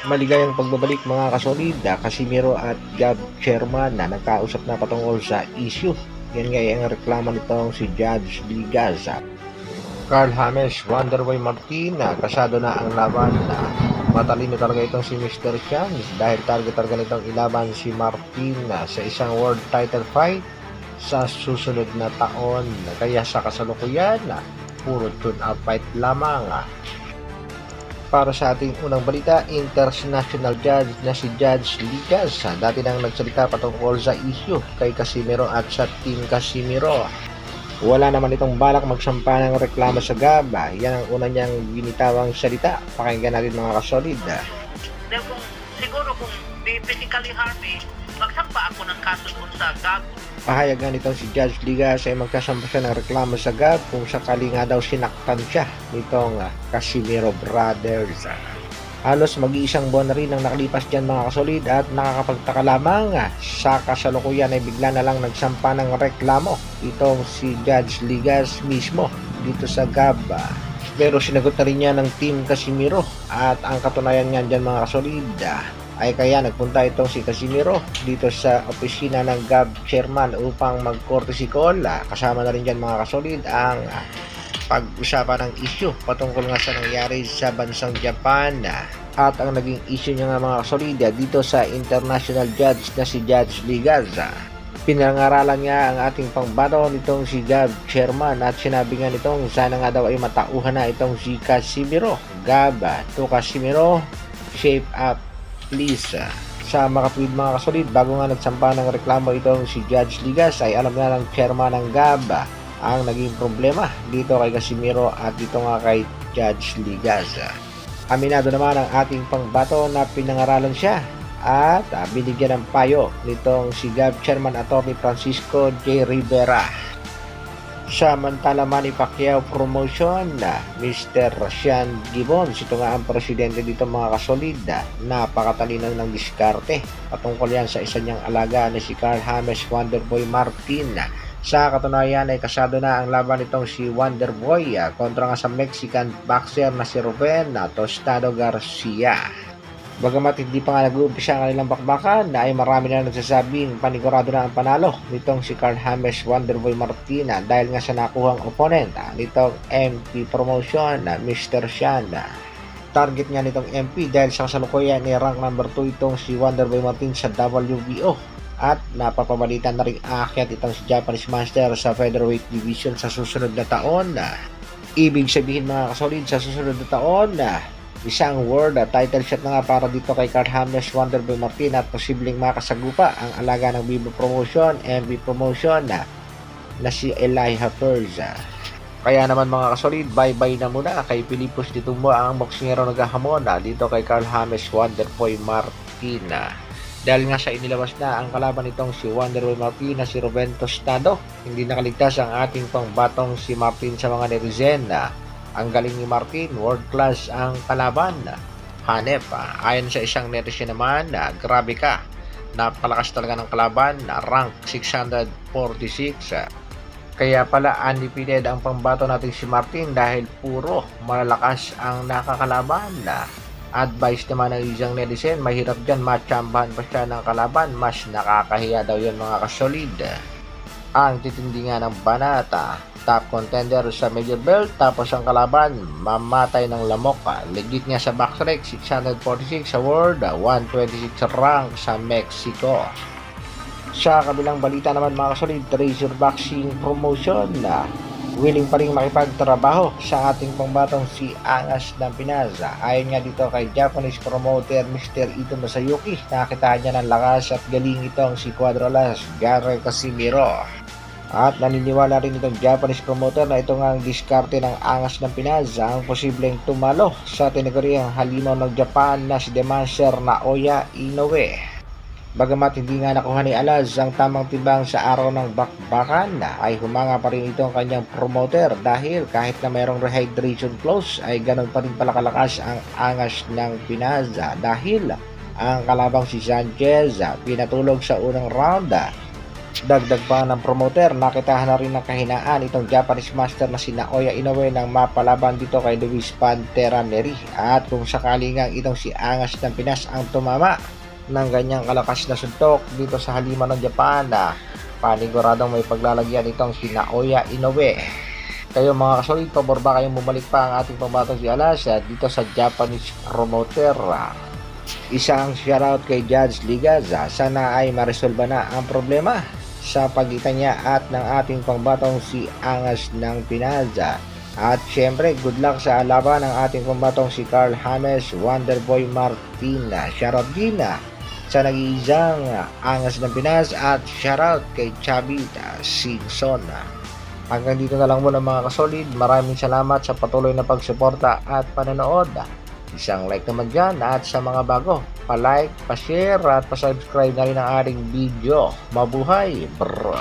Maligayang pagbabalik mga kasolid, Casimiro at Gab Chairman na nagkausap na patungkol sa issue. Yan nga ang reklamo nitong si Judge Ligaza. Carl James Wonderboy Martin na kasado na ang laban na matalino talaga itong si Mr. Chance dahil target talaga nitong ilaban si Martin sa isang world title fight sa susunod na taon. Kaya sa kasalukuyan puro tune-up fight lamang. Para sa ating unang balita, international judge na si Judge Ligas. Dati nang nagsalita patungkol sa issue kay Casimiro at sa Team Casimiro. Wala naman itong balak magsampa ng reklamo sa GABA. Yan ang una niyang binitawang salita. Pakinggan natin mga kasolid. Siguro kung physically harm magsampa ako ng kaso doon sa GAB. Pahayag nga nitong si Judge Ligas ay magkasampa siya ng reklamo sa GAB kung sakali nga daw sinaktan siya nitong Casimiro Brothers. Halos mag-iisang buwan na rin ang nakalipas dyan mga kasolid at nakakapagtaka lamang sa kasalukuyan ay bigla na lang nagsampa ng reklamo itong si Judge Ligas mismo dito sa GAB. Pero sinagot na rin niya ng Team Casimiro at ang katunayan nga dyan mga kasolid ay kaya nagpunta itong si Casimiro dito sa opisina ng GAB chairman upang mag-courtesy call. Kasama na rin dyan mga kasolid ang pag-usapan ng issue patungkol nga sa nangyari sa bansang Japan at ang naging issue niya nga mga kasolid dito sa international judge na si Judge Ligaza. Pinangaralan nga ang ating pangbato nitong si GAB chairman at sinabi nga nitong sana nga daw ay matauhan na itong si Casimiro. GAB to Casimiro, shape up please. Sa makatwid mga kasolid, bago nga nagsampa ng reklamo itong si Judge Ligas ay alam na ng chairman ng GAB ang naging problema dito kay Casimiro at dito nga kay Judge Ligas. Aminado naman ang ating pangbato na pinangaralan siya at binigyan ng payo nitong si GAB chairman Atty. Francisco J. Rivera. Samantala Manny Pacquiao Promotion Mr. Sean Gibbons, ito nga ang presidente dito mga kasolid, napakatalino ng diskarte patungkol yan sa isa niyang alaga na si Carl James Wonderboy Martin. Sa katunayan ay kasado na ang laban nitong si Wonderboy kontra nga sa Mexican boxer na si Ruben Tostado Garcia. Bagamat hindi pa nga nag-uumpisa ang kanilang bakbakan ay marami na nagsasabing panigurado na ang panalo nitong si Carl James Wonderboy Martina dahil nga sa nakuhang opponent nitong MP Promotion Mr. Sean. Target nga nitong MP dahil sa kasalukuyan ni rank number 2 itong si Wonderboy Martin sa WBO at napapabalitan na rin aakyat itong si Japanese Master sa featherweight division sa susunod na taon. Ibig sabihin mga kasolid, sa susunod na taon isang world title shot na nga para dito kay Carl James Wonderboy Martin at posibleng makasagupa ang alaga ng Vivo Promotion, MV Promotion na si Elijah Perza. Kaya naman mga kasolid, bye-bye na muna kay Pilipos Ditumbo ang boksingero naghahamon dito kay Carl James Wonderboy Martin. Dahil nga sa inilabas na ang kalaban nitong si Wonderboy Martin na si Ruben Tostado, hindi nakaligtas ang ating pangbatong si Martin sa mga netizen. Ang galing ni Martin, world class ang kalaban. Hanep, ayon sa isang netizen naman, grabe ka. Napalakas talaga ng kalaban, rank 646. Kaya pala undefeated ang pambato natin si Martin dahil puro malalakas ang nakakalaban. Advice naman ng isang netizen, mahirap dyan matsambahan pa siya ng kalaban, mas nakakahiya daw yun mga kasolid. Ang titindi nga ng banata, top contender sa major belt tapos ang kalaban mamatay ng lamok. Legit nga sa box rank 646 sa world, 126 rank sa Mexico. Sa kabilang balita naman mga kasolid, Treasure Boxing Promotion willing pa rin makipagtrabaho sa ating pangbatong si Angas ng Pinas. Ayon nga dito kay Japanese promoter Mr. Ito Masayuki, nakita niya ng lakas at galing itong si Cuadralas Gary Casimiro. At naniniwala rin itong Japanese promoter na ito nga ang diskarte ng Angas ng Pinas ang posibleng tumalo sa tinaguriang halimaw ng Japan na si Demaster Naoya Inoue. Bagamat hindi nga nakuha ni Alaz ang tamang timbang sa araw ng bakbakan ay humanga pa rin itong kanyang promoter dahil kahit na mayroong rehydration clause ay ganun pa rin pala kalakas ang Angas ng Pinas dahil ang kalabang si Sanchez pinatulog sa unang round Dagdag pa ng promoter, nakitahan na rin ng kahinaan itong Japanese master na si Naoya Inoue nang mapalaban dito kay Luis Pantera Neri. At kung sakali nga itong si Angas ng Pinas ang tumama ng ganyang kalakas na suntok dito sa halimaw ng Japan, paniguradong may paglalagyan itong si Naoya Inoue. Kayo mga kasolid, pabor ba kayong bumalik pa ang ating pambatong si Alas dito sa Japanese promoter? Isang shoutout kay Judge Ligaza, sana ay maresolba na ang problema sa pagitan niya at ng ating pangbatong si Angas ng Pinaza. At syempre, good luck sa laban ng ating pambatong si Carl James Wonderboy Martina. Shoutout din sa nag-iisang Angas ng Pinas at shoutout kay Chavita Simpson. Hanggang dito na lang muna mga kasolid. Maraming salamat sa patuloy na pagsuporta at panonood. Isang like naman dyan at sa mga bago, pa-like, pa-share at pa-subscribe na rin ang ating video. Mabuhay, bro!